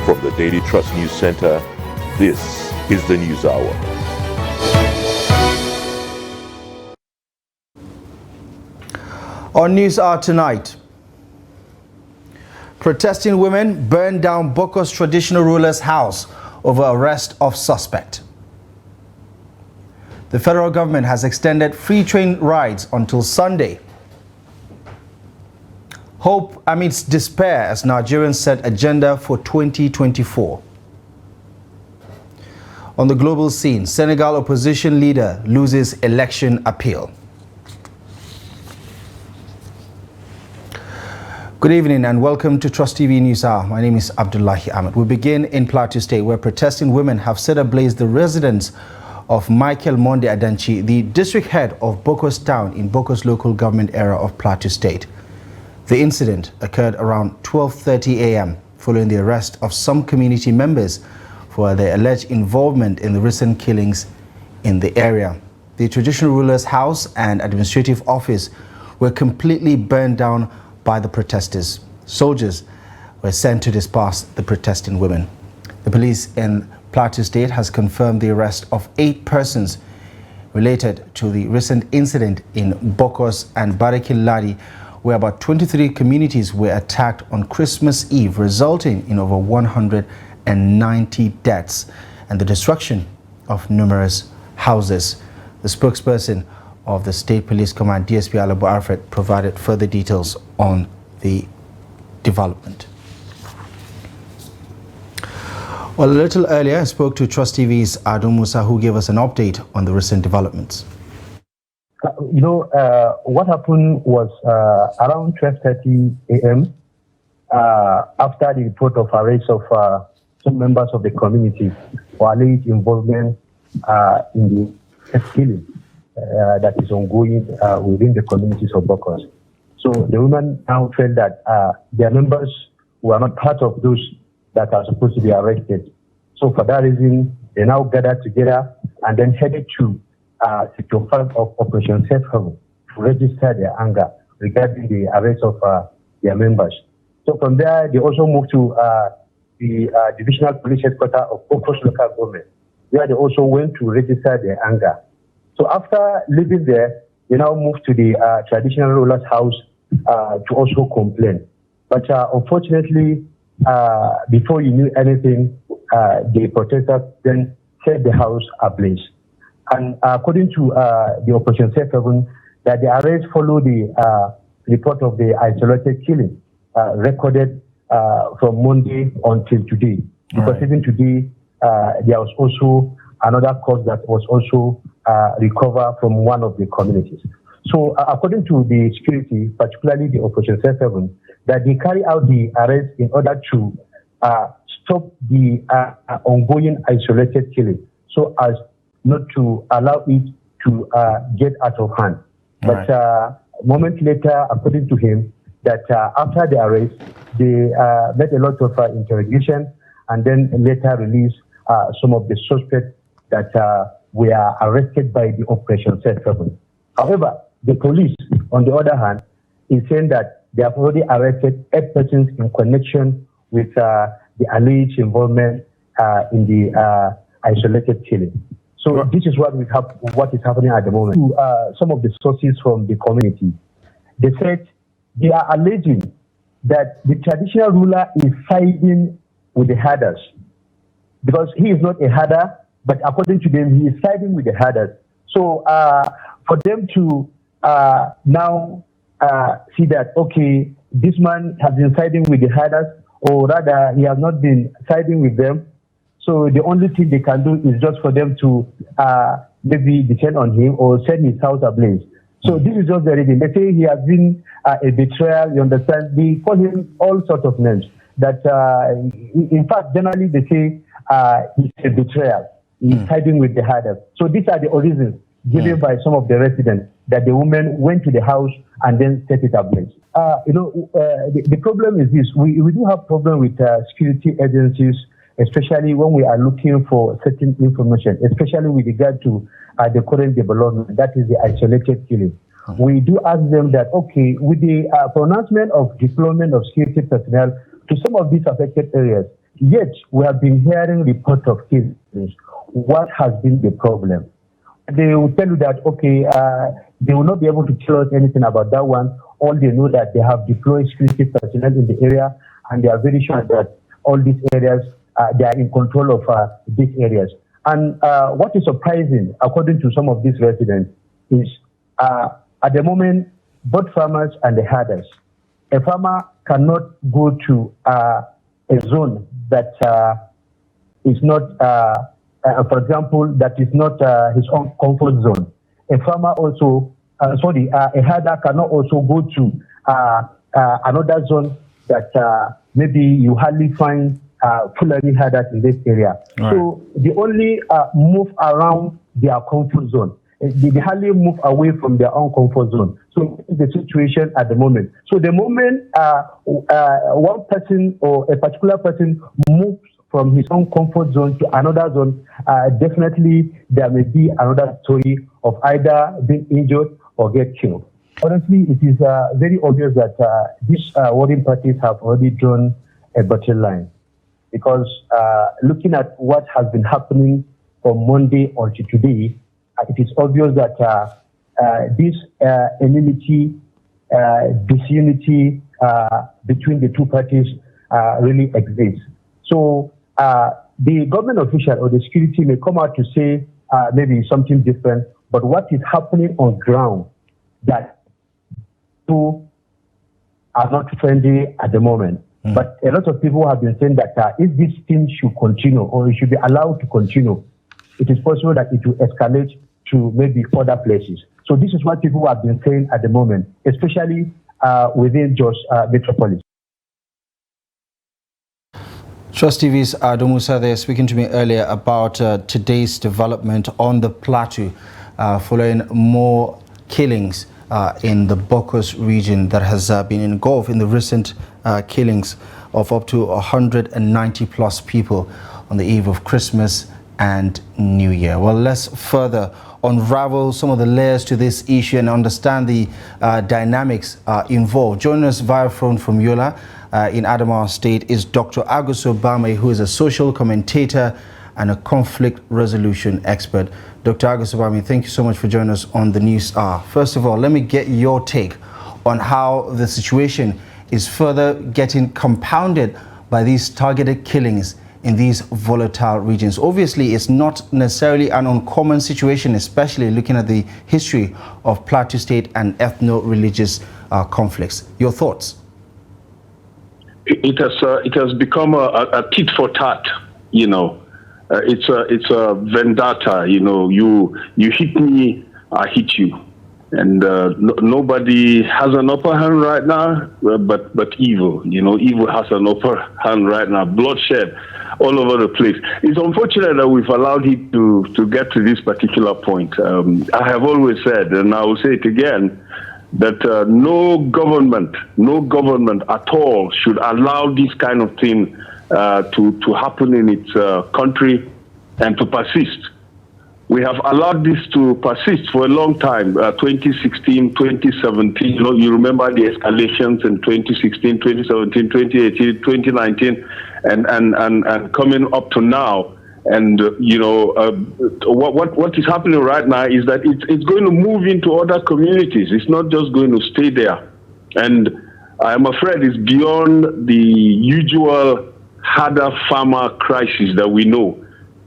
From the Daily Trust News Center, this is the News Hour. On News Hour tonight, protesting women burn down Boko's traditional ruler's house over arrest of suspect. The federal government has extended free train rides until Sunday. Hope amidst despair as Nigerians set agenda for 2024. On the global scene, Senegal opposition leader loses election appeal. Good evening and welcome to Trust TV News Hour. My name is Abdullahi Ahmed. We begin in Plateau State, where protesting women have set ablaze the residence of Michael Monde Adanchi, the district head of Boko's town in Boko's local government area of Plateau State. The incident occurred around 12:30 a.m. following the arrest of some community members for their alleged involvement in the recent killings in the area. The traditional ruler's house and administrative office were completely burned down by the protesters. Soldiers were sent to disperse the protesting women. The police in Plateau State has confirmed the arrest of 8 persons related to the recent incident in Bokos and Barikin Ladi, where about 23 communities were attacked on Christmas Eve, resulting in over 190 deaths and the destruction of numerous houses. The spokesperson of the State Police Command, DSP Alabo Alfred, provided further details on the development. Well, a little earlier, I spoke to Trust TV's Ado Musa, who gave us an update on the recent developments. What happened was around 12:30 a.m. After the report of arrest of some members of the community for alleged involvement in the killing that is ongoing within the communities of Bokos. So the women now felt that their members were not part of those that are supposed to be arrested. So for that reason, they now gathered together and then headed to Sector 5 of Operation Safe Haven to register their anger regarding the arrest of their members. So from there, they also moved to the Divisional Police Headquarters of Bokos Local Government, where they also went to register their anger. So after leaving there, they now moved to the traditional ruler's house to also complain. But unfortunately, before you knew anything, the protesters then set the house ablaze. And according to the Operation Safe Haven, that the arrest followed the report of the isolated killing recorded from Monday until today. Because even today, there was also another cause that was also recovered from one of the communities. So according to the security, particularly the Operation Safe Haven, that they carry out the arrest in order to stop the ongoing isolated killing, so as not to allow it to get out of hand. But a moment later, according to him, that after the arrest, they made a lot of interrogation and then later released some of the suspects that were arrested by the Operation Safe Haven. However, the police, on the other hand, is saying that they have already arrested 8 persons in connection with the alleged involvement in the isolated killing. So this is what is happening at the moment. Some of the sources from the community, they said they are alleging that the traditional ruler is siding with the herders, because he is not a herder, but according to them, he is siding with the herders. So for them to now see that, okay, this man has been siding with the herders, or rather he has not been siding with them, so the only thing they can do is just for them to maybe descend on him or set his house ablaze. So this is just the reason. They say he has been a betrayal, you understand? They call him all sorts of names. That, in fact, generally they say he's a betrayal. He's siding with the herders. So these are the reasons given by some of the residents that the woman went to the house and then set it ablaze. The problem is this. We do have problem with security agencies, especially when we are looking for certain information, especially with regard to the current development, that is the isolated killing. We do ask them that, okay, with the pronouncement of deployment of security personnel to some of these affected areas, Yet, we have been hearing reports of cases. What has been the problem? They will tell you that, okay, they will not be able to tell us anything about that one. All they know that they have deployed security personnel in the area, and they are very sure that all these areas, they are in control of these areas. And what is surprising, according to some of these residents, is at the moment, both farmers and the herders, a farmer cannot go to a zone that is not, for example, that is not his own comfort zone. A farmer also, a herder cannot also go to another zone that maybe you hardly find Fulani herders in this area. Right. So they only move around their comfort zone. They hardly move away from their own comfort zone. So this is the situation at the moment. So the moment one person or a particular person moves from his own comfort zone to another zone, definitely there may be another story of either being injured or get killed. Honestly, it is very obvious that these warring parties have already drawn a battle line, because looking at what has been happening from Monday until today, it is obvious that this enmity, disunity between the two parties really exists. So the government official or the security may come out to say maybe something different, but what is happening on ground, that two are not friendly at the moment. But a lot of people have been saying that if this thing should continue, or it should be allowed to continue, it is possible that it will escalate to maybe other places. So this is what people have been saying at the moment, especially within Jos Metropolis. Trust TV's Ado Musa there speaking to me earlier about today's development on the plateau following more killings in the Bokos region that has been engulfed in the recent killings of up to 190 plus people on the eve of Christmas and New Year. Well, let's further unravel some of the layers to this issue and understand the dynamics involved. Joining us via phone from Yola in Adamawa State is Dr. Aguso Bame, who is a social commentator and a conflict resolution expert. Dr. Aguso Bame, thank you so much for joining us on the News Hour. First of all, let me get your take on how the situation is further getting compounded by these targeted killings in these volatile regions. Obviously, it's not necessarily an uncommon situation, especially looking at the history of Plateau State and ethno-religious conflicts. Your thoughts? It has become a tit for tat, you know. It's a vendetta, you know. You hit me, I hit you, and nobody has an upper hand right now, but evil, you know, evil has an upper hand right now. Bloodshed all over the place. It's unfortunate that we've allowed it to get to this particular point. I have always said, and I will say it again, that no government at all should allow this kind of thing to happen in its country and to persist. We have allowed this to persist for a long time, 2016, 2017, you know, you remember the escalations in 2016, 2017, 2018, 2019, and coming up to now. And, you know, what is happening right now is that it's going to move into other communities. It's not just going to stay there. And I'm afraid it's beyond the usual herder-farmer crisis that we know.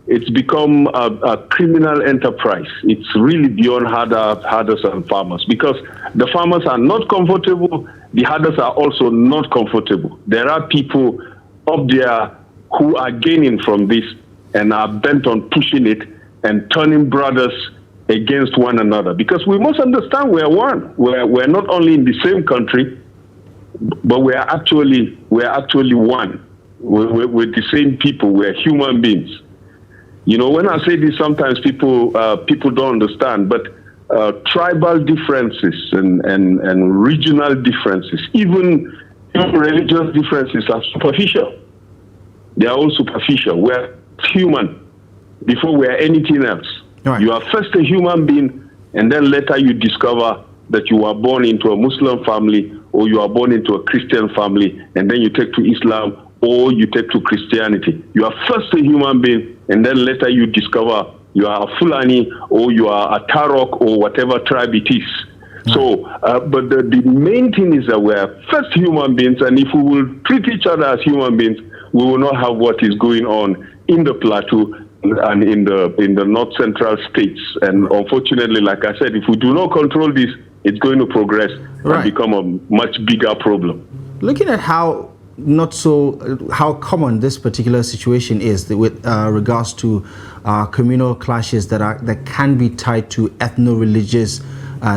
It's become a criminal enterprise. It's really beyond herders and farmers, because the farmers are not comfortable. The herders are also not comfortable. There are people up there who are gaining from this and are bent on pushing it and turning brothers against one another. Because we must understand we are one. We're not only in the same country, but we're actually one. We're the same people. We're human beings. You know, when I say this, sometimes people don't understand, but tribal differences and regional differences, even religious differences are superficial. They are all superficial. We're human before we're anything else. Right. You are first a human being, and then later you discover that you are born into a Muslim family or you are born into a Christian family, and then you take to Islam or you take to Christianity. You are first a human being, and then later you discover you are a Fulani or you are a Tarok or whatever tribe it is. So, but the main thing is that we are first human beings, and if we will treat each other as human beings, we will not have what is going on in the plateau and in the north central states. And unfortunately, like I said, if we do not control this, it's going to progress and become a much bigger problem. Looking at how common this particular situation is with regards to communal clashes that can be tied to ethno-religious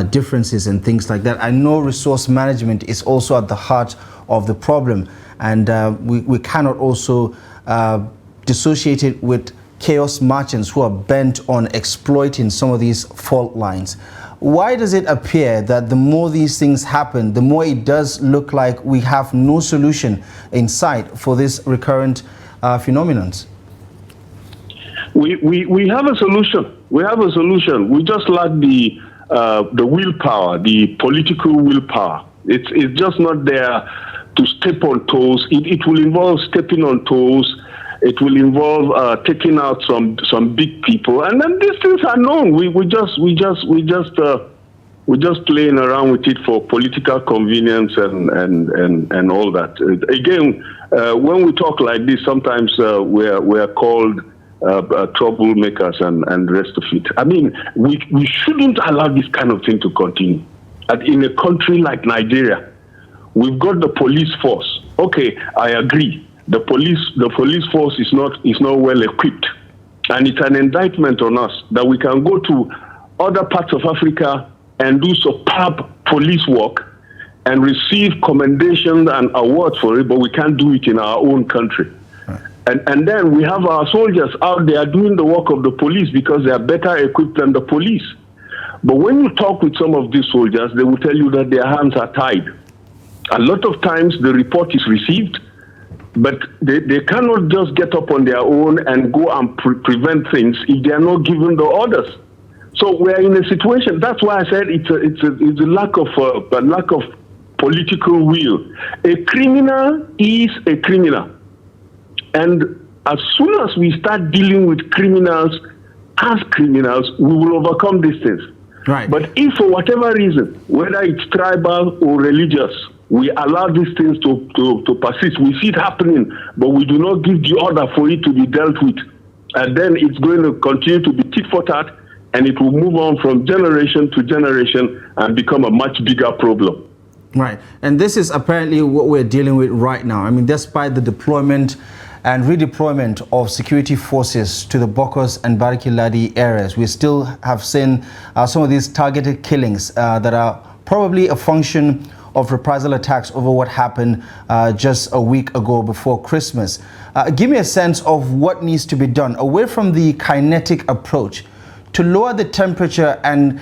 differences and things like that. I know resource management is also at the heart of the problem, and we cannot also dissociate it with chaos merchants who are bent on exploiting some of these fault lines. Why does it appear that the more these things happen, the more it does look like we have no solution in sight for this recurrent phenomenon? We have a solution. We have a solution. We just lack the willpower, the political willpower. It's just not there to step on toes. It will involve stepping on toes. It will involve taking out some big people, and then these things are known. We just playing around with it for political convenience and all that. Again, when we talk like this, sometimes we're called troublemakers and the rest of it. I mean, we shouldn't allow this kind of thing to continue. And in a country like Nigeria, we've got the police force. Okay, I agree. The police force is not well equipped, and it's an indictment on us that we can go to other parts of Africa and do superb police work and receive commendations and awards for it, but we can't do it in our own country. And then we have our soldiers out there doing the work of the police because they are better equipped than the police. But when you talk with some of these soldiers, they will tell you that their hands are tied. A lot of times the report is received, but they cannot just get up on their own and go and prevent things if they are not given the orders. So we are in a situation. That's why I said it's a lack of political will. A criminal is a criminal, and as soon as we start dealing with criminals as criminals, we will overcome these things. Right. But if for whatever reason, whether it's tribal or religious, we allow these things to persist, we see it happening, but we do not give the order for it to be dealt with. And then it's going to continue to be tit for tat, and it will move on from generation to generation and become a much bigger problem. Right. And this is apparently what we're dealing with right now. I mean, despite the deployment and redeployment of security forces to the Bokos and Bariki-Ladi areas, we still have seen some of these targeted killings that are probably a function of reprisal attacks over what happened just a week ago before Christmas. Give me a sense of what needs to be done away from the kinetic approach to lower the temperature and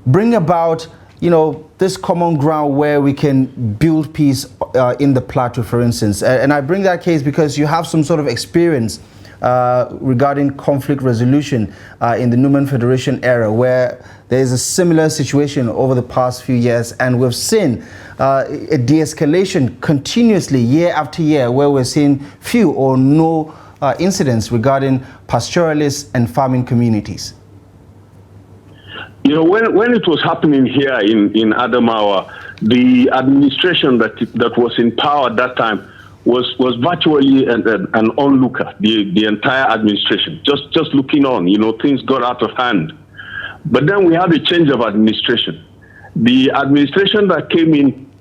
bring about, this common ground where we can build peace in the plateau, for instance. And I bring that case because you have some sort of experience regarding conflict resolution in the Numan Federation era, where there is a similar situation over the past few years, and we've seen a de-escalation continuously year after year, where we're seeing few or no incidents regarding pastoralists and farming communities. When it was happening here in Adamawa, the administration that was in power at that time was virtually an onlooker. The entire administration just looking on. Things got out of hand. But then we had a change of administration. The administration that came in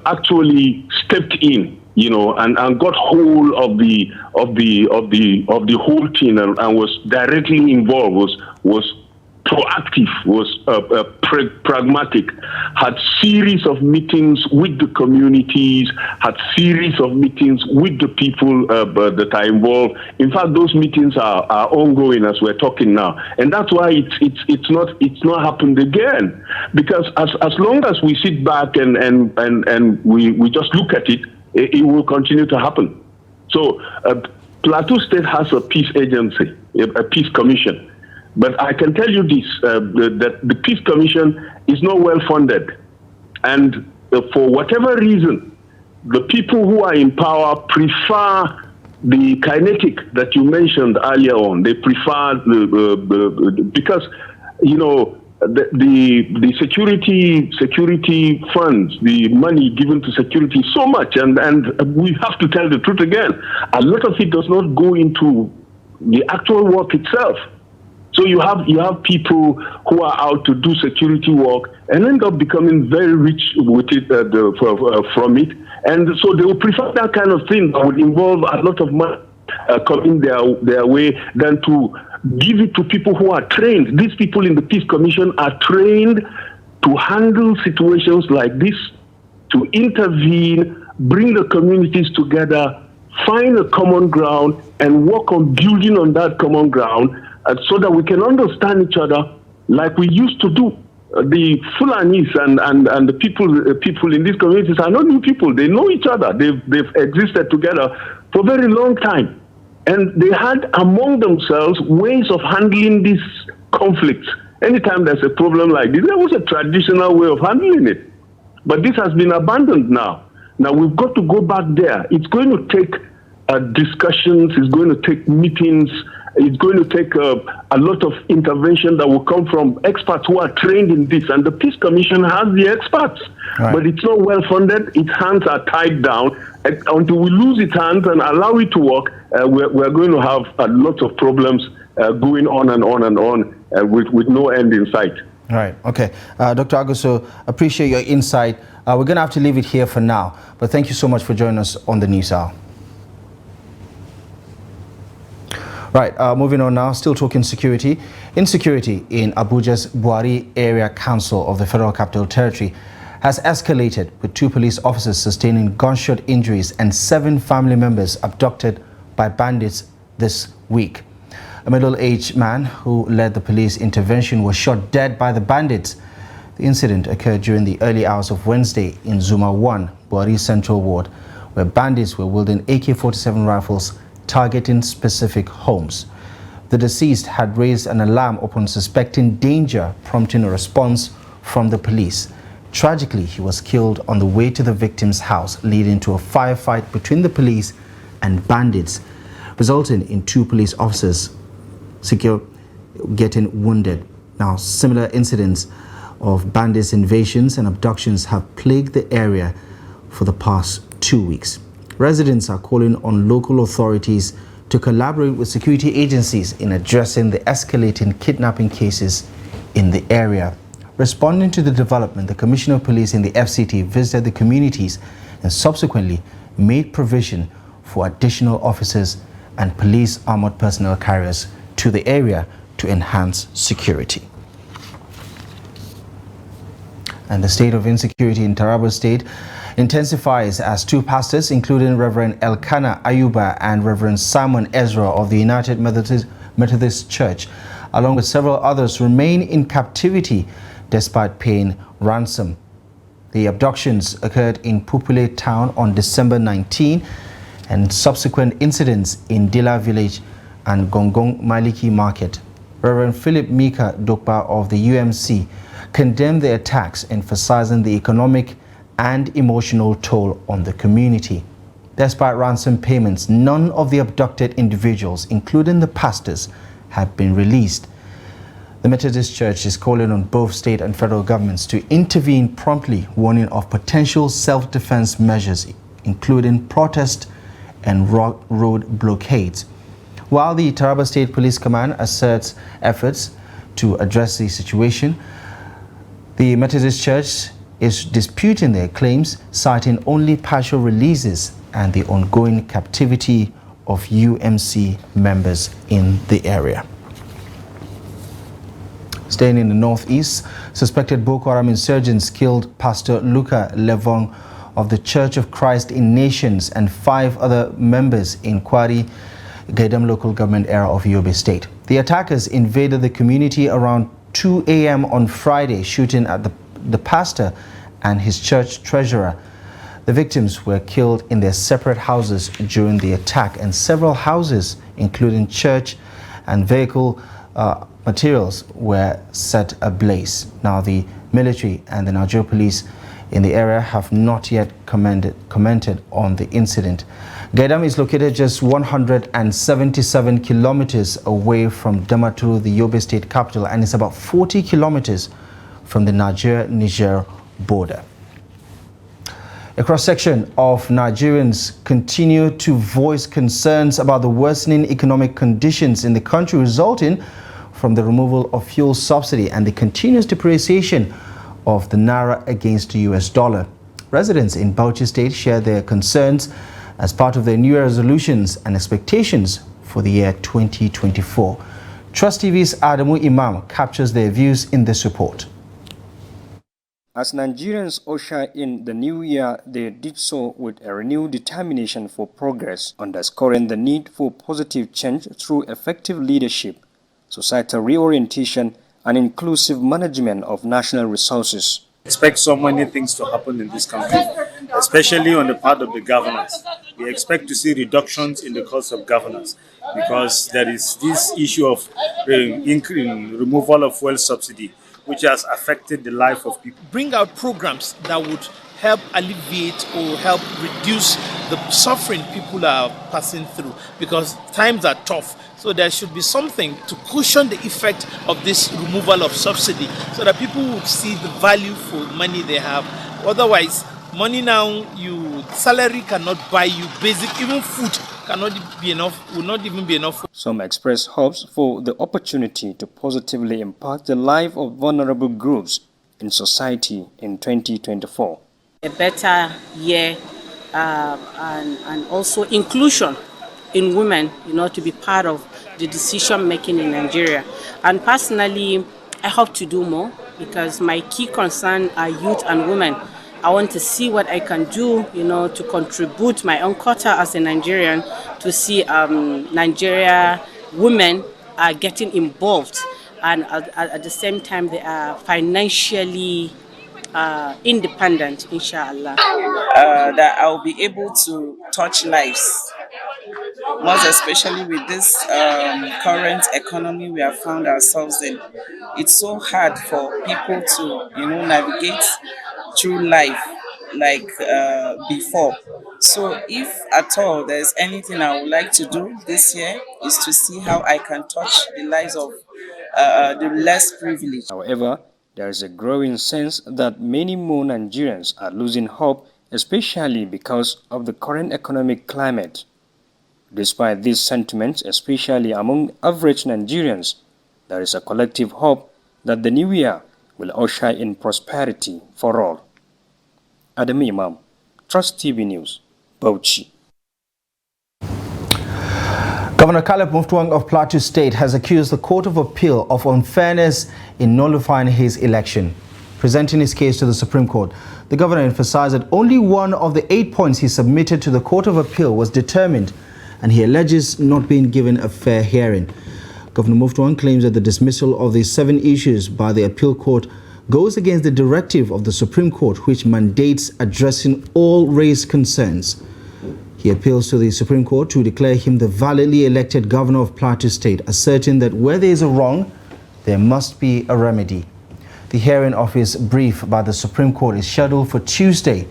actually stepped in, and got hold of the whole thing and was directly involved. Was proactive, was pragmatic, had series of meetings with the communities, had series of meetings with the people that are involved. In fact, those meetings are ongoing as we're talking now, and that's why it's not happened again. Because as long as we sit back and we just look at it, it will continue to happen. So Plateau State has a peace agency, a peace commission. But I can tell you this, that the Peace Commission is not well funded. And for whatever reason, the people who are in power prefer the kinetic that you mentioned earlier on. They prefer because, you know, the security funds, the money given to security, so much, and we have to tell the truth again. A lot of it does not go into the actual work itself. So you have people who are out to do security work and end up becoming very rich with it from it, and so they will prefer that kind of thing that would involve a lot of money coming their way than to give it to people who are trained. These people in the Peace Commission are trained to handle situations like this, to intervene, bring the communities together, find a common ground, and work on building on that common ground so that we can understand each other like we used to do. The Fulanis and the people in these communities are not new people. They know each other. They've existed together for a very long time. And they had among themselves ways of handling these conflicts. Anytime there's a problem like this, there was a traditional way of handling it. But this has been abandoned now. Now we've got to go back there. It's going to take discussions, it's going to take meetings, it's going to take a lot of intervention that will come from experts who are trained in this. And the Peace Commission has the experts, right, but it's not well funded. Its hands are tied down. Until we lose its hands and allow it to work, we're going to have a lot of problems going on and on and on with no end in sight. Right. Okay. Dr. Aguso, appreciate your insight. We're going to have to leave it here for now, but thank you so much for joining us on the News Hour. Right, moving on now, still talking security. Insecurity in Abuja's Buhari Area Council of the Federal Capital Territory has escalated, with 2 police officers sustaining gunshot injuries and 7 family members abducted by bandits this week. A middle-aged man who led the police intervention was shot dead by the bandits. The incident occurred during the early hours of Wednesday in Zuma 1, Buhari Central Ward, where bandits were wielding AK-47 rifles targeting specific homes. The deceased had raised an alarm upon suspecting danger, prompting a response from the police. Tragically, he was killed on the way to the victim's house, leading to a firefight between the police and bandits, resulting in 2 police officers getting wounded. Now, similar incidents of bandits' invasions and abductions have plagued the area for the past 2 weeks. Residents are calling on local authorities to collaborate with security agencies in addressing the escalating kidnapping cases in the area. Responding to the development, the Commissioner of Police in the FCT visited the communities and subsequently made provision for additional officers and police armored personnel carriers to the area to enhance security. And the state of insecurity in Taraba State intensifies as 2 pastors, including Reverend Elkanah Ayuba and Reverend Simon Ezra of the United Methodist Church, along with several others, remain in captivity despite paying ransom. The abductions occurred in Pupule town on December 19, and subsequent incidents in Dila village and Gongong Maliki market. Reverend Philip Mika Dokpa of the UMC condemned the attacks, emphasizing the economic and emotional toll on the community. Despite ransom payments, none of the abducted individuals, including the pastors, have been released. The Methodist Church is calling on both state and federal governments to intervene promptly, warning of potential self-defense measures, including protest and road blockades. While the Taraba State Police Command asserts efforts to address the situation, the Methodist Church is disputing their claims, citing only partial releases and the ongoing captivity of UMC members in the area. Staying in the northeast, suspected Boko Haram insurgents killed Pastor Luka Levong of the Church of Christ in Nations and 5 other members in Kwari, Gaidam local government area of Yobe State. The attackers invaded the community around 2 a.m. on Friday, shooting at the pastor and his church treasurer. The victims were killed in their separate houses during the attack, and several houses, including church and vehicle materials, were set ablaze. Now, the military and the Nigeria police in the area have not yet commented on the incident. Gaidam is located just 177 kilometers away from Damaturu, the Yobe state capital, and is about 40 kilometers from the Niger border. A cross-section of Nigerians continue to voice concerns about the worsening economic conditions in the country resulting from the removal of fuel subsidy and the continuous depreciation of the naira against the US dollar. Residents in Bauchi State share their concerns as part of their New Year resolutions and expectations for the year 2024. Trust TV's Adamu Imam captures their views in this report. As Nigerians usher in the new year, they did so with a renewed determination for progress, underscoring the need for positive change through effective leadership, societal reorientation, and inclusive management of national resources. Expect so many things to happen in this country, especially on the part of the governors. We expect to see reductions in the cost of governance because there is this issue of removal of fuel subsidy, which has affected the life of people. Bring out programs that would help alleviate or help reduce the suffering people are passing through because times are tough. So there should be something to cushion the effect of this removal of subsidy so that people would see the value for money they have. Otherwise, money now, salary cannot buy you basic, even food cannot be enough, will not even be enough. Some express hopes for the opportunity to positively impact the life of vulnerable groups in society in 2024. A better year and also inclusion in women, to be part of the decision making in Nigeria. And personally, I hope to do more because my key concern are youth and women. I want to see what I can do, to contribute my own quota as a Nigerian to see Nigeria women are getting involved and at the same time they are financially independent, inshallah. That I'll be able to touch lives, most especially with this current economy we have found ourselves in. It's so hard for people to, navigate through life like before. So if at all there's anything I would like to do this year is to see how I can touch the lives of the less privileged. However, there is a growing sense that many more Nigerians are losing hope, especially because of the current economic climate. Despite these sentiments, especially among average Nigerians, there is a collective hope that the new year will usher in prosperity for all. Adam Imam, Trust TV News, Bauchi. Governor Caleb Mutfwang of Plateau State has accused the Court of Appeal of unfairness in nullifying his election. Presenting his case to the Supreme Court, the governor emphasized that only one of the 8 points he submitted to the Court of Appeal was determined, and he alleges not being given a fair hearing. Governor Mutfwang claims that the dismissal of the 7 issues by the Appeal Court goes against the directive of the Supreme Court, which mandates addressing all raised concerns. He appeals to the Supreme Court to declare him the validly elected governor of Plateau State, asserting that where there is a wrong, there must be a remedy. The hearing of his brief by the Supreme Court is scheduled for Tuesday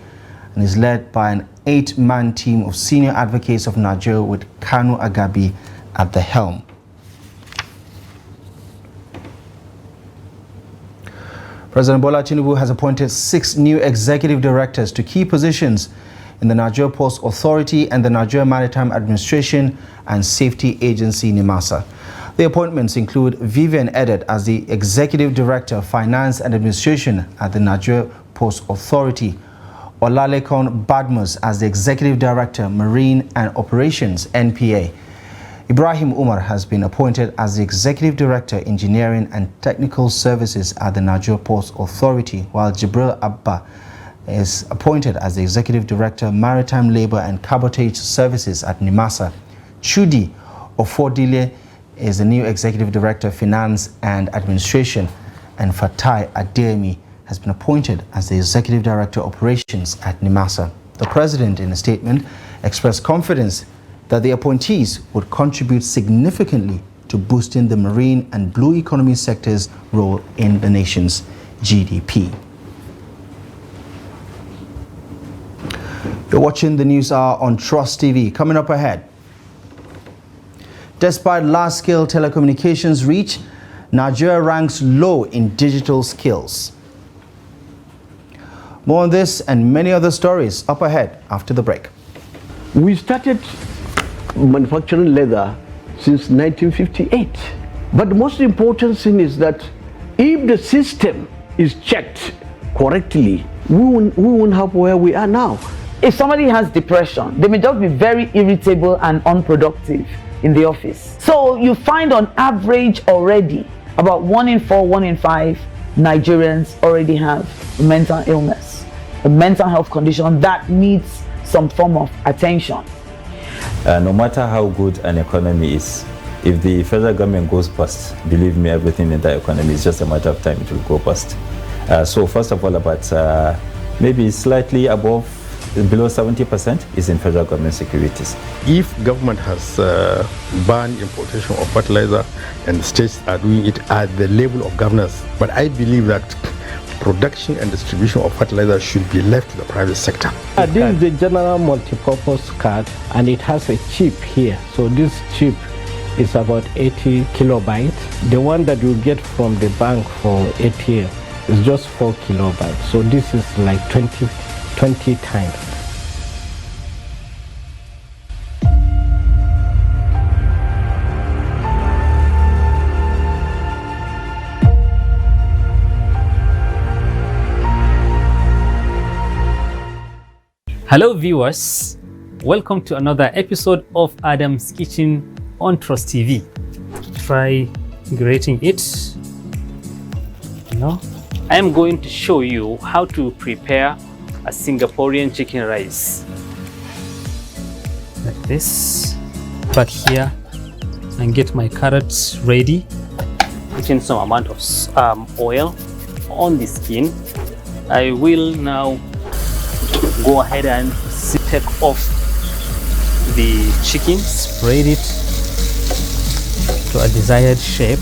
and is led by an 8-man team of senior advocates of Nigeria with Kanu Agabi at the helm. President Bola Tinubu has appointed 6 new executive directors to key positions in the Nigeria Ports Authority and the Nigeria Maritime Administration and Safety Agency, NIMASA. The appointments include Vivian Edet as the Executive Director of Finance and Administration at the Nigeria Ports Authority, Olalekon Badmus as the Executive Director, Marine and Operations, NPA. Ibrahim Umar has been appointed as the Executive Director, Engineering and Technical Services at the Nigeria Ports Authority, while Jibril Abba is appointed as the Executive Director, Maritime Labour and Cabotage Services at NIMASA. Chudi Ofodile is the new Executive Director, Finance and Administration, and Fatai Ademi has been appointed as the Executive Director, Operations at NIMASA. The President, in a statement, expressed confidence that the appointees would contribute significantly to boosting the marine and blue economy sector's role in the nation's GDP. You're watching the News Hour on Trust TV. Coming up ahead. Despite large-scale telecommunications reach, Nigeria ranks low in digital skills. More on this and many other stories up ahead after the break. We started manufacturing leather since 1958. But the most important thing is that if the system is checked correctly, we won't have where we are now. If somebody has depression, they may just be very irritable and unproductive in the office. So you find on average already about 1 in 4, 1 in 5 Nigerians already have mental illness, a mental health condition that needs some form of attention. No matter how good an economy is, if the federal government goes bust, believe me, everything in the economy is just a matter of time it will go bust. So first of all, about maybe slightly above, below 70% is in federal government securities. If government has banned importation of fertilizer and states are doing it at the level of governance, but I believe that production and distribution of fertilizer should be left to the private sector. This is the general multi-purpose card and it has a chip here. So this chip is about 80 kilobytes. The one that you get from the bank for ATM is just 4 kilobytes. So this is like 20 times. Hello viewers, welcome to another episode of Adam's Kitchen on Trust TV. Try grating it. I am going to show you how to prepare a Singaporean chicken rice. Like this. Back here and get my carrots ready. Put in some amount of oil on the skin. I will now go ahead and take off the chicken, spread it to a desired shape.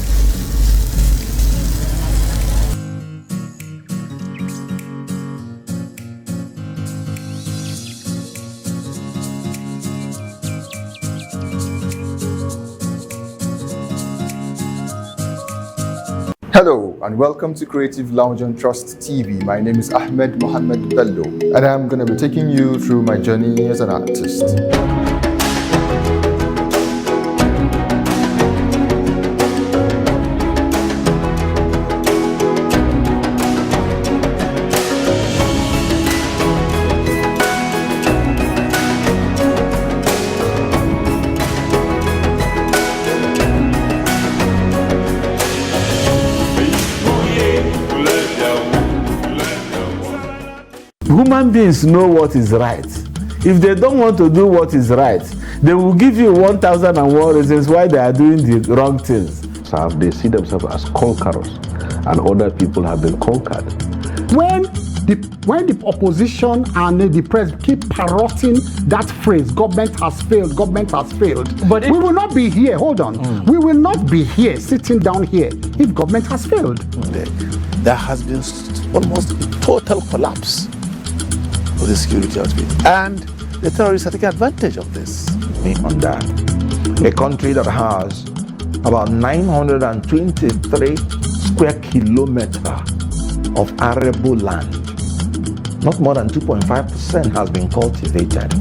Hello and welcome to Creative Lounge on Trust TV. My name is Ahmed Mohammed Bello and I'm going to be taking you through my journey as an artist. Human beings know what is right. If they don't want to do what is right, they will give you 1,001 reasons why they are doing the wrong things. So they see themselves as conquerors, and other people have been conquered. When the opposition and the press keep parroting that phrase, government has failed, but we will not be here, hold on, we will not be here, sitting down here, if government has failed. There has been almost a total collapse of the security outfit, and the terrorists are taking advantage of this. On that, a country that has about 923 square kilometers of arable land, not more than 2.5% has been cultivated.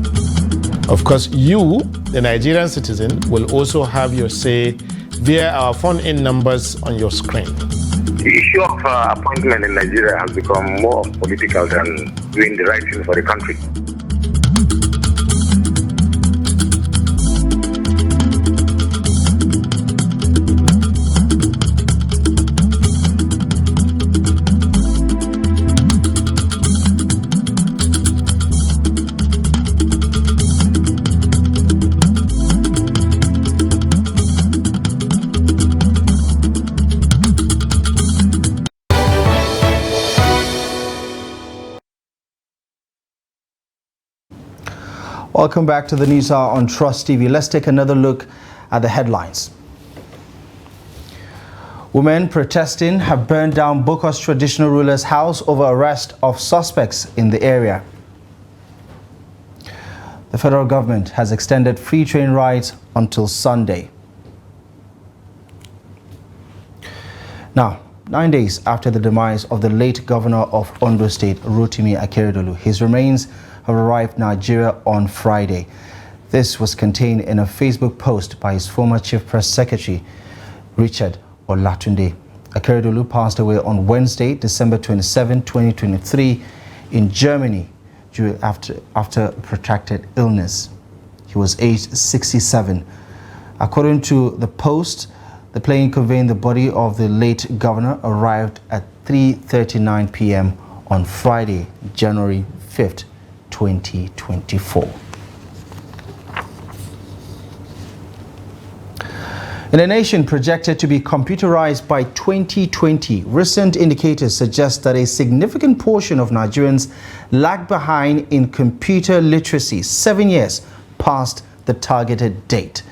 Of course, you, the Nigerian citizen, will also have your say via our phone-in numbers on your screen. The issue of appointment in Nigeria has become more political than doing the right thing for the country. Welcome back to the News Hour on Trust TV. Let's take another look at the headlines. Women protesting have burned down Boko's traditional ruler's house over arrest of suspects in the area. The federal government has extended free train rides until Sunday. Now, 9 days after the demise of the late governor of Ondo State, Rotimi Akeredolu, his remains have arrived in Nigeria on Friday. This was contained in a Facebook post by his former chief press secretary, Richard Olatunde. Akeredolu passed away on Wednesday, December 27, 2023, in Germany after a protracted illness. He was aged 67. According to the post, the plane conveying the body of the late governor arrived at 3:39 p.m. on Friday, January 5th, 2024. In a nation projected to be computerized by 2020, recent indicators suggest that a significant portion of Nigerians lag behind in computer literacy 7 years past the targeted date.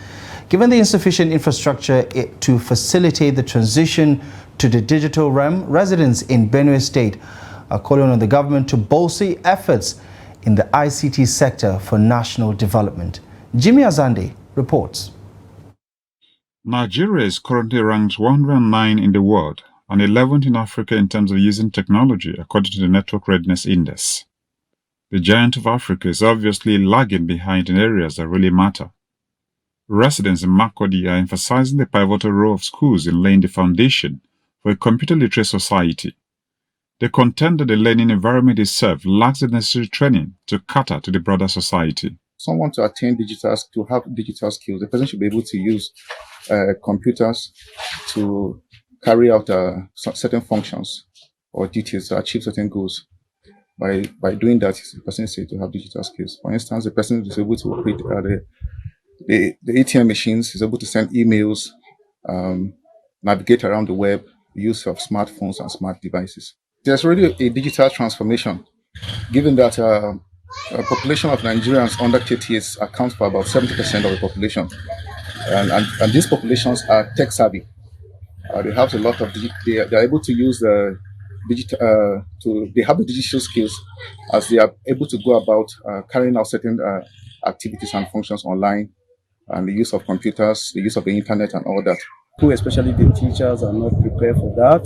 Given the insufficient infrastructure to facilitate the transition to the digital realm, residents in Benue State are calling on the government to bolster efforts in the ICT sector for national development. Jimmy Azande reports. Nigeria is currently ranked 109 in the world and 11th in Africa in terms of using technology, according to the Network Readiness Index. The giant of Africa is obviously lagging behind in areas that really matter. Residents in Makurdi are emphasizing the pivotal role of schools in laying the foundation for a computer literate society. They contend that the learning environment itself lacks the necessary training to cater to the broader society. Someone to attain to have digital skills, the person should be able to use computers to carry out certain functions or duties to achieve certain goals. By doing that, the person is said to have digital skills. For instance, the person is able to operate the ATM machines, is able to send emails, navigate around the web, use of smartphones and smart devices. There's already a digital transformation, given that a population of Nigerians under 30 years accounts for about 70% of the population. And these populations are tech savvy. They have a lot of, they are able to use the digital, they have the digital skills as they are able to go about carrying out certain activities and functions online, and the use of computers, the use of the internet and all that. Who, especially the teachers, are not prepared for that.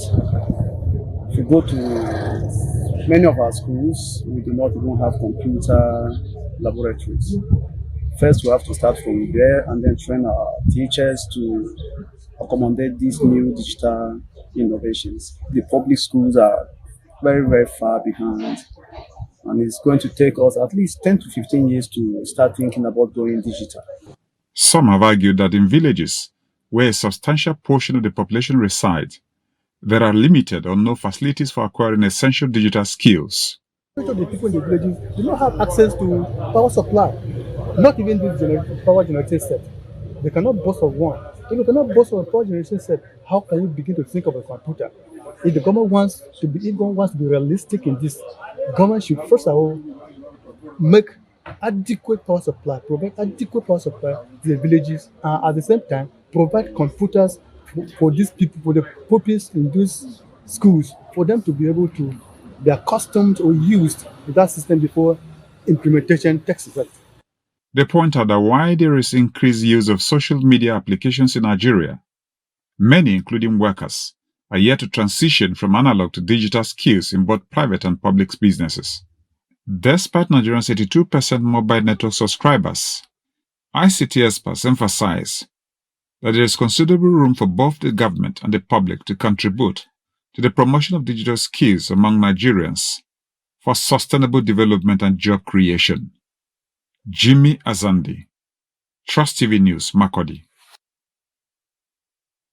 If you go to many of our schools, we do not even have computer laboratories. First, we have to start from there and then train our teachers to accommodate these new digital innovations. The public schools are very, very far behind, and it's going to take us at least 10 to 15 years to start thinking about going digital. Some have argued that in villages, where a substantial portion of the population resides, there are limited or no facilities for acquiring essential digital skills. Most of the people in the villages do not have access to power supply, not even this power generating set. They cannot boast of one. If you cannot boast of a power generation set, how can you begin to think of a computer? If the government wants to be realistic in this, the government should first of all make adequate power supply, provide adequate power supply to the villages, and at the same time provide computers for these people, for the pupils in these schools, for them to be able to be accustomed or used to that system before implementation takes effect. They point out that while there is increased use of social media applications in Nigeria, many, including workers, are yet to transition from analog to digital skills in both private and public businesses. Despite Nigerians' 82% mobile network subscribers, ICT experts emphasize that there is considerable room for both the government and the public to contribute to the promotion of digital skills among Nigerians for sustainable development and job creation. Jimmy Azandi, Trust TV News, Makurdi.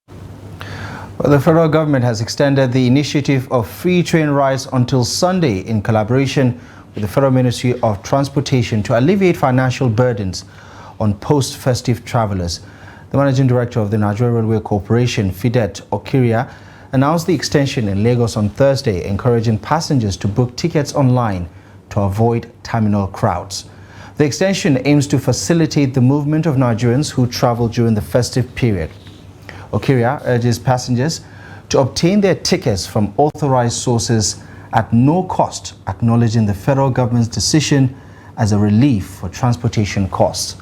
Well, the federal government has extended the initiative of free train rides until Sunday in collaboration with the Federal Ministry of Transportation to alleviate financial burdens on post-festive travelers. The Managing Director of the Nigeria Railway Corporation, Fidet Okiria, announced the extension in Lagos on Thursday, encouraging passengers to book tickets online to avoid terminal crowds. The extension aims to facilitate the movement of Nigerians who travel during the festive period. Okiria urges passengers to obtain their tickets from authorized sources at no cost, acknowledging the federal government's decision as a relief for transportation costs.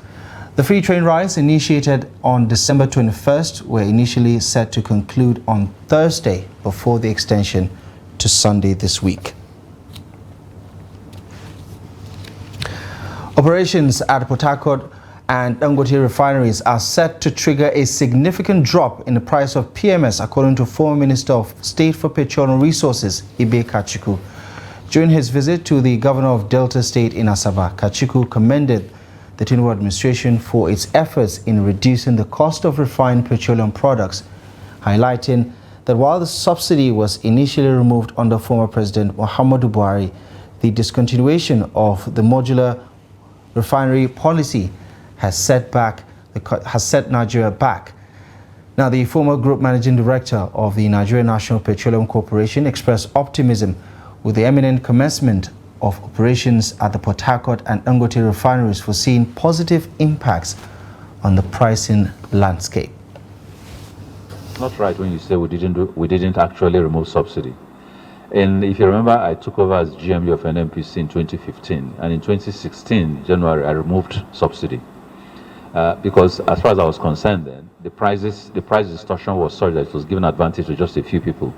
The free train rides, initiated on December 21st, were initially set to conclude on Thursday before the extension to Sunday this week. Operations at Port Harcourt and Dangote refineries are set to trigger a significant drop in the price of PMS, according to former Minister of State for Petroleum Resources, Ibe Kachiku. During his visit to the governor of Delta State in Asaba, Kachiku commended the Tinubu administration for its efforts in reducing the cost of refined petroleum products, highlighting that while the subsidy was initially removed under former President Muhammadu Buhari, the discontinuation of the modular refinery policy has set Nigeria back. Now, the former group managing director of the Nigeria National Petroleum Corporation expressed optimism with the imminent commencement of operations at the Port Harcourt and Dangote refineries, foreseeing positive impacts on the pricing landscape. It's not right when you say we didn't actually remove subsidy. And if you remember, I took over as GMD of NNPC in 2015, and in 2016, January, I removed subsidy. Because as far as I was concerned then, the price distortion was such that it was giving advantage to just a few people.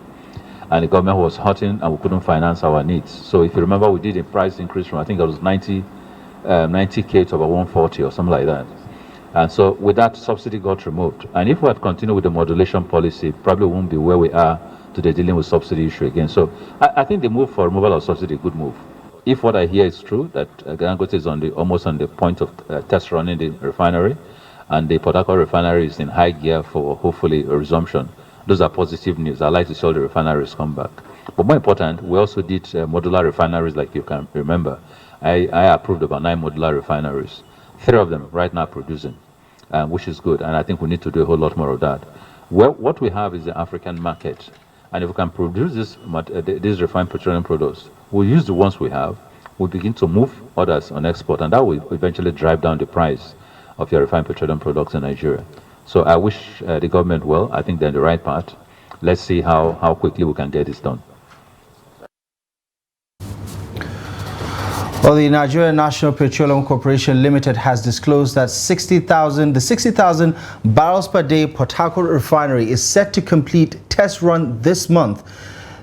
And the government was hurting and we couldn't finance our needs. So if you remember, we did a price increase from, I think it was 90K to about 140 or something like that. And so with that, subsidy got removed. And if we had continued with the modulation policy, probably won't be where we are today dealing with subsidy issue again. So I think the move for removal of subsidy is a good move. If what I hear is true, that Dangote is almost on the point of test running the refinery, and the Port Harcourt refinery is in high gear for hopefully a resumption, those are positive news. I'd like to see all the refineries come back. But more important, we also did modular refineries, like you can remember. I approved about 9 modular refineries. 3 of them right now producing, which is good, and I think we need to do a whole lot more of that. Well, what we have is the African market, and if we can produce these refined petroleum products, we'll use the ones we have, we'll begin to move others on export, and that will eventually drive down the price of your refined petroleum products in Nigeria. So I wish the government well. I think they're on the right path. Let's see how quickly we can get this done. Well, the Nigeria National Petroleum Corporation Limited has disclosed that 60,000 barrels per day Port Harcourt refinery is set to complete test run this month,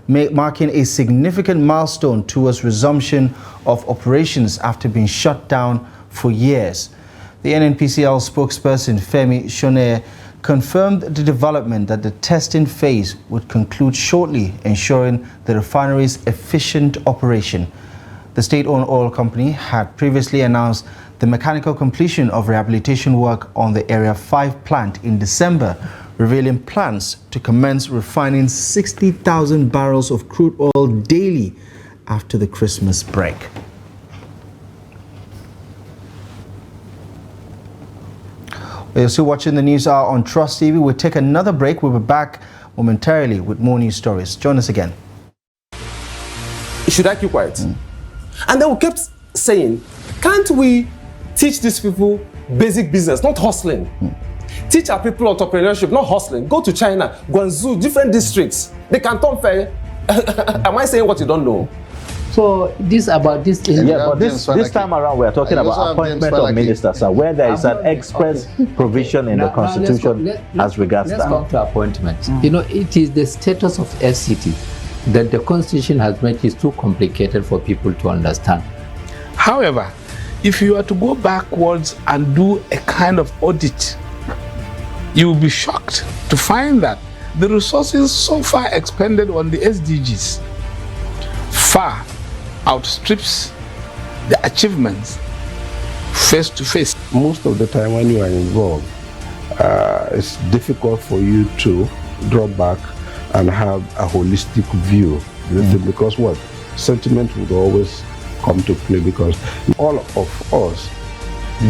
marking a significant milestone towards resumption of operations after being shut down for years. The NNPCL spokesperson Femi Shone confirmed the development that the testing phase would conclude shortly, ensuring the refinery's efficient operation. The state-owned oil company had previously announced the mechanical completion of rehabilitation work on the Area 5 plant in December, revealing plans to commence refining 60,000 barrels of crude oil daily after the Christmas break. You're still watching the News Hour on Trust TV. We'll take another break. We'll be back momentarily with more news stories. Join us again. Should I keep quiet? And then we kept saying, can't we teach these people basic business, not hustling? Teach our people entrepreneurship, not hustling. Go to China, Guangzhou, different districts. They can turn fair. Am I saying what you don't know? So this about this thing. Yeah, but this time around we are talking about appointment of ministers, where there is an express provision in the constitution as regards that. Let's come to appointments. You know, it is the status of FCT that the constitution has made is too complicated for people to understand. However, if you are to go backwards and do a kind of audit, you will be shocked to find that the resources so far expended on the SDGs far outstrips the achievements face to face. Most of the time when you are involved, it's difficult for you to draw back and have a holistic view, because what? Sentiment would always come to play, because all of us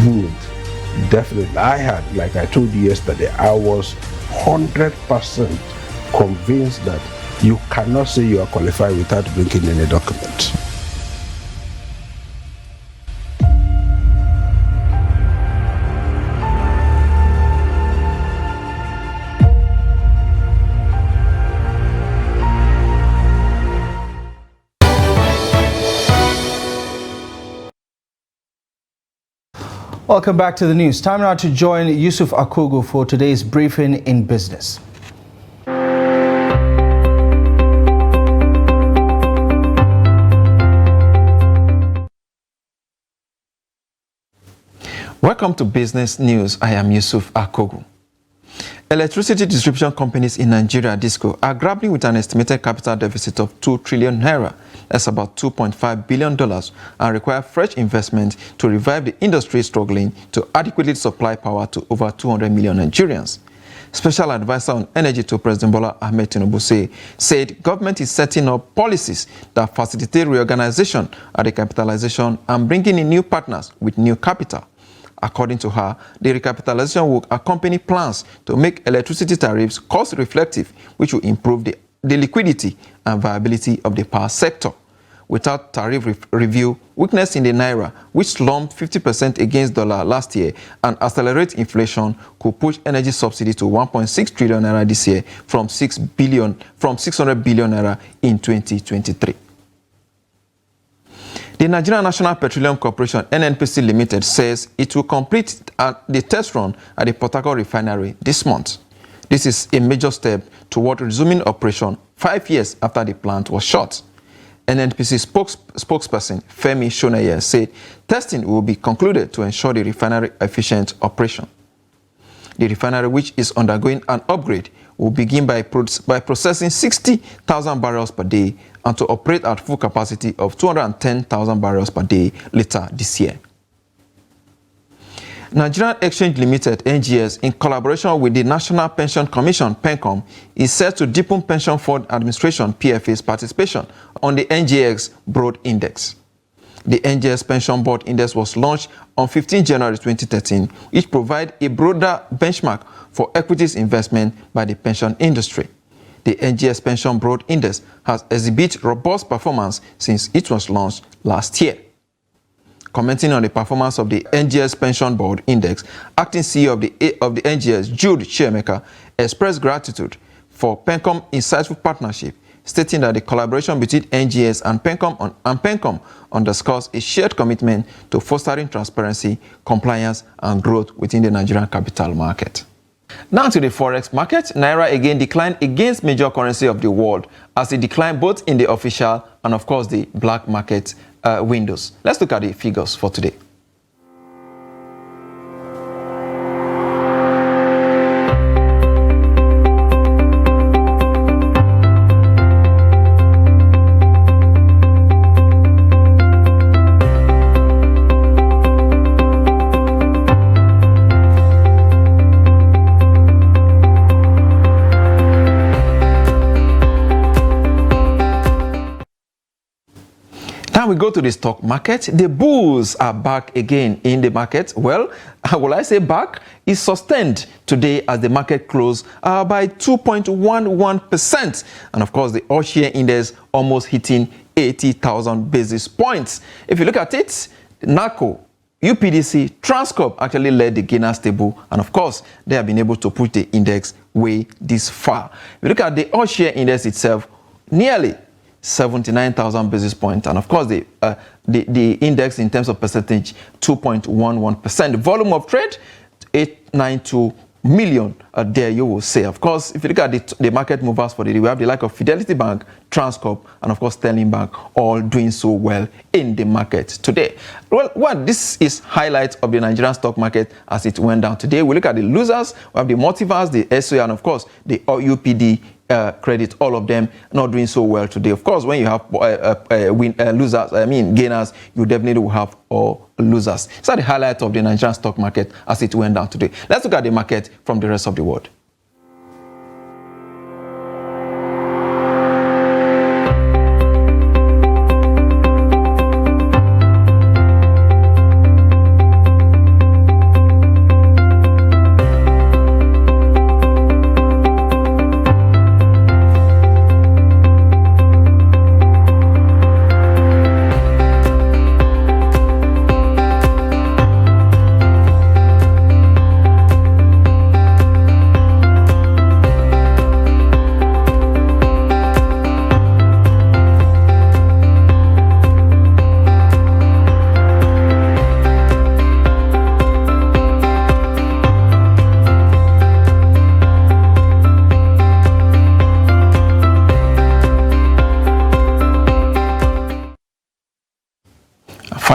would definitely, I had, like I told you yesterday, I was 100% convinced that you cannot say you are qualified without bringing any document. Welcome back to the news. Time now to join Yusuf Akogo for today's briefing in business. Welcome to Business News. I am Yusuf Akogo. Electricity distribution companies in Nigeria, DISCO, are grappling with an estimated capital deficit of 2 trillion naira. That's about $2.5 billion, and require fresh investment to revive the industry struggling to adequately supply power to over 200 million Nigerians. Special advisor on energy to President Bola Ahmed Tinubu said government is setting up policies that facilitate reorganization at the capitalization and bringing in new partners with new capital. According to her, the recapitalization will accompany plans to make electricity tariffs cost-reflective, which will improve the liquidity and viability of the power sector. Without tariff review, weakness in the naira, which slumped 50% against dollar last year, and accelerate inflation could push energy subsidy to 1.6 trillion naira this year from 600 billion naira in 2023. The Nigerian National Petroleum Corporation, NNPC Limited, says it will complete the test run at the Port Harcourt refinery this month. This is a major step toward resuming operation 5 years after the plant was shut. NNPC spokesperson Femi Shoneye said testing will be concluded to ensure the refinery efficient operation. The refinery, which is undergoing an upgrade, will begin by processing 60,000 barrels per day and to operate at full capacity of 210,000 barrels per day later this year. Nigerian Exchange Limited, NGS, in collaboration with the National Pension Commission, PENCOM, is set to deepen Pension Fund Administration, PFA's participation on the NGX Broad Index. The NGS Pension Board Index was launched on 15 January 2013, which provides a broader benchmark for equities investment by the pension industry. The NGS Pension Broad Index has exhibited robust performance since it was launched last year. Commenting on the performance of the NGS Pension Board Index, acting CEO of the NGS, Jude Chiemeka, expressed gratitude for PENCOM insightful partnership, stating that the collaboration between NGS and PENCOM underscores a shared commitment to fostering transparency, compliance, and growth within the Nigerian capital market. Now to the forex market. Naira again declined against major currency of the world as it declined both in the official and of course the black market windows. Let's look at the figures for today. Now we go to the stock market. The bulls are back again in the market. Well, will I say back? It's sustained today as the market closed by 2.11%. And of course, the all-share index almost hitting 80,000 basis points. If you look at it, NACO, UPDC, Transcorp actually led the gainers table. And of course, they have been able to push the index way this far. If you look at the all-share index itself, nearly 79,000 basis points, and of course the index in terms of percentage 2.11%. Volume of trade 892 million. There you will say. Of course, if you look at the market movers for the day, we have the like of Fidelity Bank, Transcorp, and of course Sterling Bank, all doing so well in the market today. Well, this is highlight of the Nigerian stock market as it went down today. We look at the losers. We have the multivers, the SOA, and of course the UPD. Credit, all of them not doing so well today. Of course, when you have gainers, you definitely will have losers. It's the highlight of the Nigerian stock market as it went down today. Let's look at the market from the rest of the world.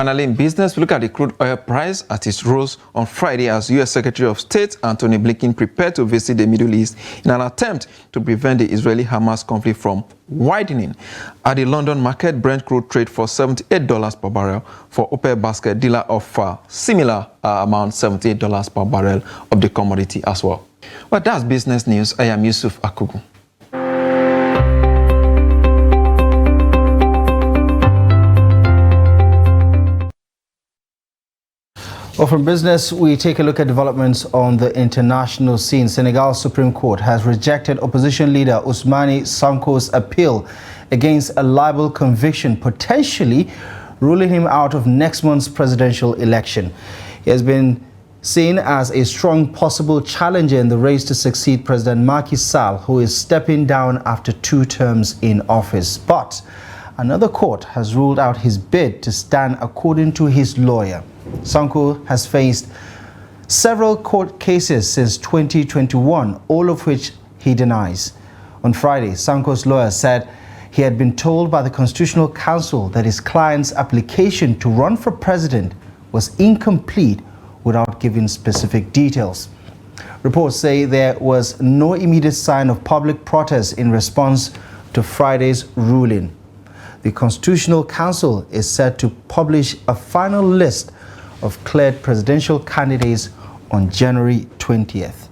Finally, in business, we look at the crude oil price as it rose on Friday as U.S. Secretary of State Antony Blinken prepared to visit the Middle East in an attempt to prevent the Israeli-Hamas conflict from widening. At the London market, Brent crude trade for $78 per barrel. For OPEC basket, dealer offer similar amount, $78 per barrel of the commodity as well. Well, that's business news. I am Yusuf Akugu. Well, from business, we take a look at developments on the international scene. Senegal's Supreme Court has rejected opposition leader Ousmane Sonko's appeal against a libel conviction, potentially ruling him out of next month's presidential election. He has been seen as a strong possible challenger in the race to succeed President Macky Sall, who is stepping down after 2 terms in office. But another court has ruled out his bid to stand, according to his lawyer. Sonko has faced several court cases since 2021, all of which he denies. On Friday, Sonko's lawyer said he had been told by the Constitutional Council that his client's application to run for president was incomplete without giving specific details. Reports say there was no immediate sign of public protest in response to Friday's ruling. The Constitutional Council is set to publish a final list of cleared presidential candidates on January 20th.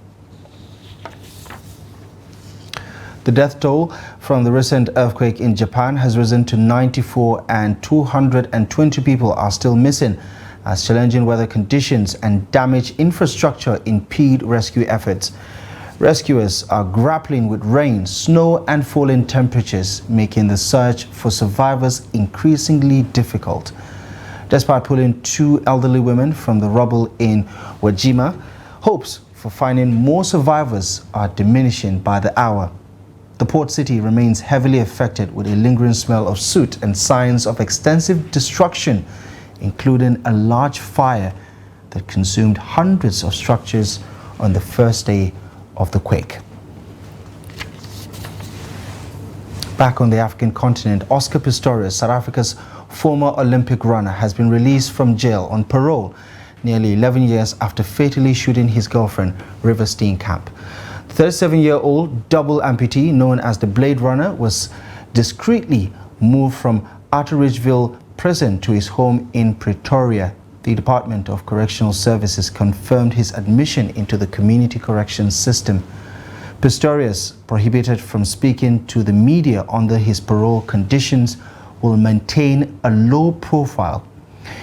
The death toll from the recent earthquake in Japan has risen to 94 and 220 people are still missing as challenging weather conditions and damaged infrastructure impede rescue efforts. Rescuers are grappling with rain, snow and falling temperatures, making the search for survivors increasingly difficult. Despite pulling 2 elderly women from the rubble in Wajima, hopes for finding more survivors are diminishing by the hour. The port city remains heavily affected with a lingering smell of soot and signs of extensive destruction, including a large fire that consumed hundreds of structures on the first day of the quake. Back on the African continent, Oscar Pistorius, South Africa's former Olympic runner, has been released from jail on parole nearly 11 years after fatally shooting his girlfriend, River Steenkamp. The 37-year-old double amputee, known as the Blade Runner, was discreetly moved from Atteridgeville Prison to his home in Pretoria. The Department of Correctional Services confirmed his admission into the community corrections system. Pistorius, prohibited from speaking to the media under his parole conditions, will maintain a low profile.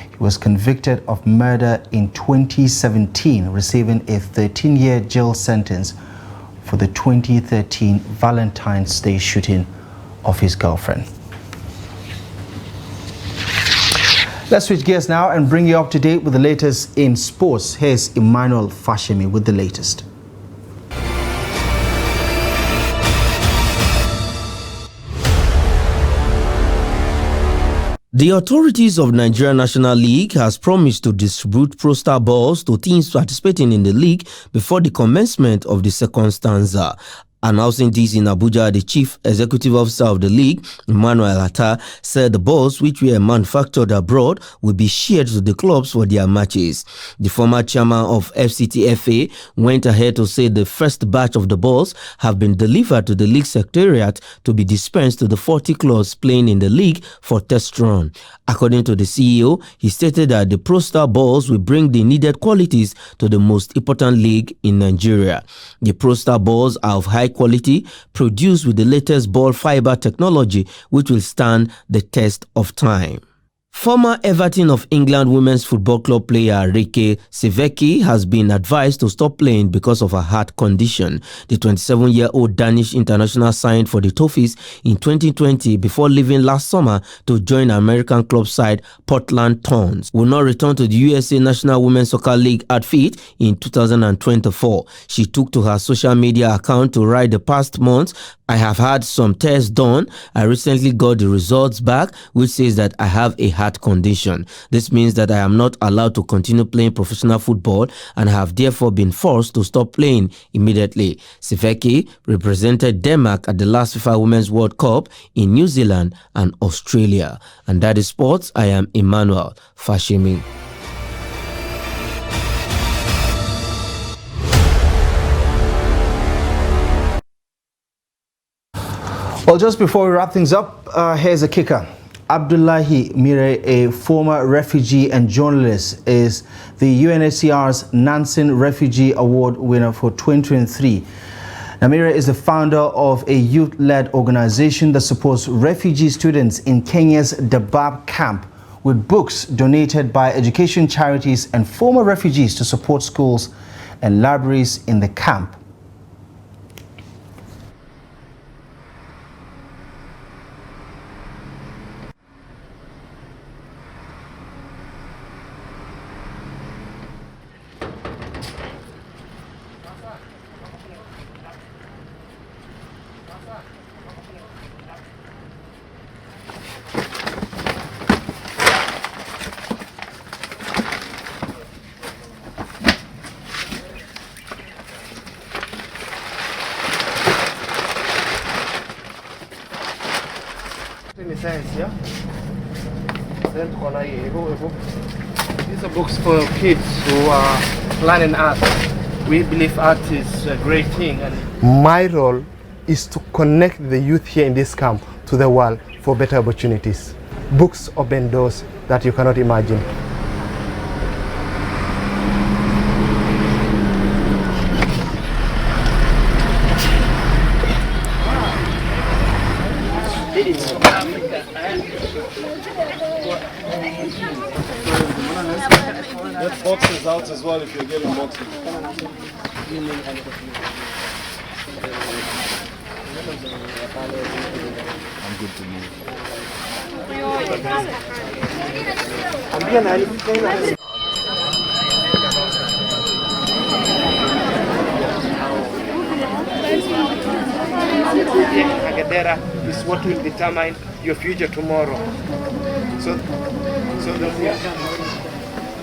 He was convicted of murder in 2017, receiving a 13-year jail sentence for the 2013 Valentine's Day shooting of his girlfriend. Let's switch gears now and bring you up to date with the latest in sports. Here's Emmanuel Fashemi with the latest. The authorities of Nigeria National League has promised to distribute Pro Star balls to teams participating in the league before the commencement of the second stanza. Announcing this in Abuja, the chief executive officer of the league, Emmanuel Atta, said the balls which were manufactured abroad will be shared to the clubs for their matches. The former chairman of FCTFA went ahead to say the first batch of the balls have been delivered to the league secretariat to be dispensed to the 40 clubs playing in the league for test run. According to the CEO, he stated that the Pro Star balls will bring the needed qualities to the most important league in Nigeria. The Pro Star balls are of high quality, produced with the latest ball fiber technology, which will stand the test of time. Former Everton of England women's football club player Rike Sevecki has been advised to stop playing because of a heart condition. The 27-year-old Danish international signed for the Toffees in 2020 before leaving last summer to join American club side Portland Thorns. Will not return to the USA National Women's Soccer League outfit in 2024. She took to her social media account to write the past months, "I have had some tests done. I recently got the results back, which says that I have a heart condition. This means that I am not allowed to continue playing professional football and have therefore been forced to stop playing immediately. Sifeki represented Denmark at the last FIFA Women's World Cup in New Zealand and Australia. And that is sports. I am Emmanuel Fashimi. Well, just before we wrap things up, here's a kicker. Abdullahi Mire, a former refugee and journalist, is the UNHCR's Nansen Refugee Award winner for 2023. Namira is the founder of a youth-led organization that supports refugee students in Kenya's Dadaab camp with books donated by education charities and former refugees to support schools and libraries in the camp. These are books for kids who are learning art. We believe art is a great thing. And my role is to connect the youth here in this camp to the world for better opportunities. Books open doors that you cannot imagine. Get boxes out as well if you're getting boxes. I'm good to move. Academia is what will determine your future tomorrow. So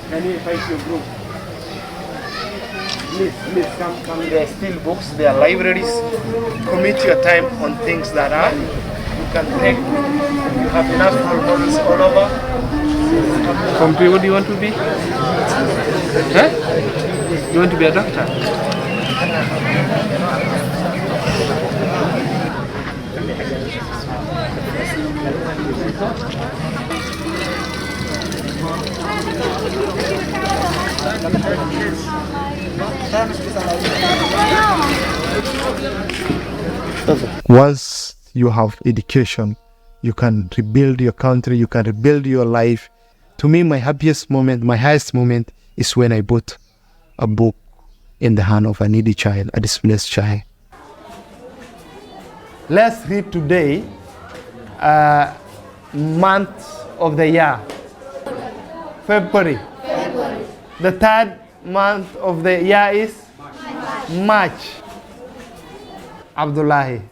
can you invite your group? Please come. There are still books, there are libraries. Commit your time on things that are, you can take. You have enough role models all over. What do you want to be? Huh? You want to be a doctor? Once you have education, you can rebuild your country, you can rebuild your life. To me, my happiest moment, my highest moment is when I put a book in the hand of a needy child, a displaced child. Let's read today, month of the year, February. The third month of the year is March. Abdullahi,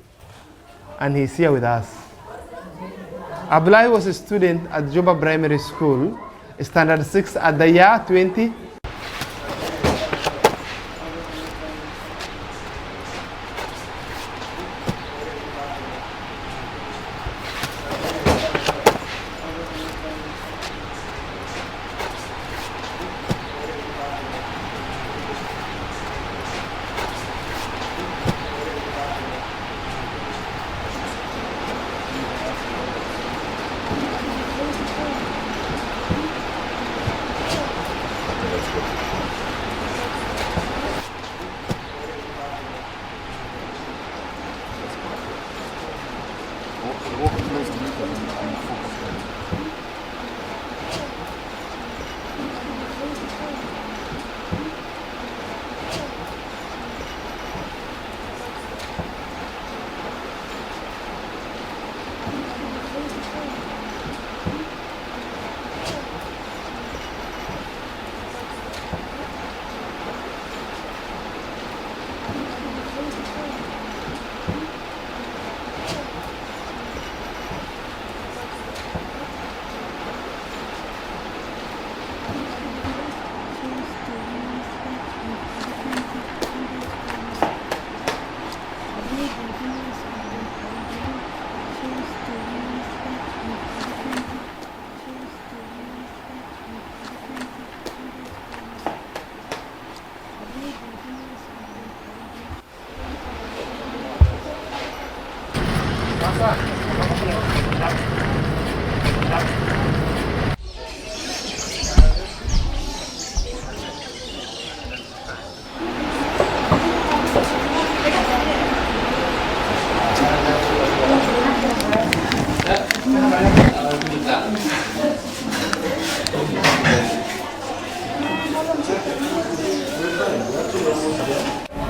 and he's here with us. Abdullahi was a student at Juba Primary School, Standard 6 at the year 20.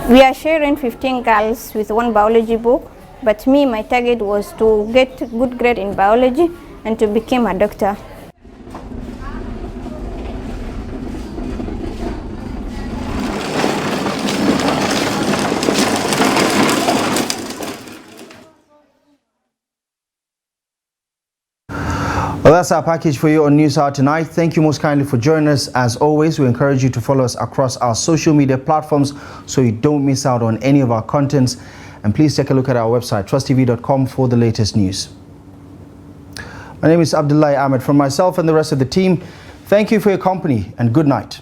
We are sharing 15 girls with one biology book, but me, my target was to get good grade in biology and to become a doctor. Well, that's our package for you on News Hour tonight. Thank you most kindly for joining us. As always, we encourage you to follow us across our social media platforms so you don't miss out on any of our contents. And please take a look at our website, trusttv.com, for the latest news. My name is Abdullahi Ahmed. From myself and the rest of the team, thank you for your company and good night.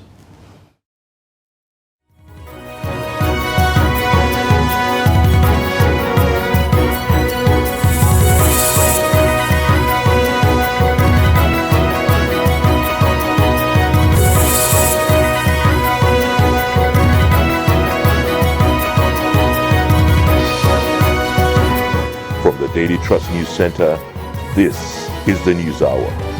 From the Daily Trust News Center, this is the News Hour.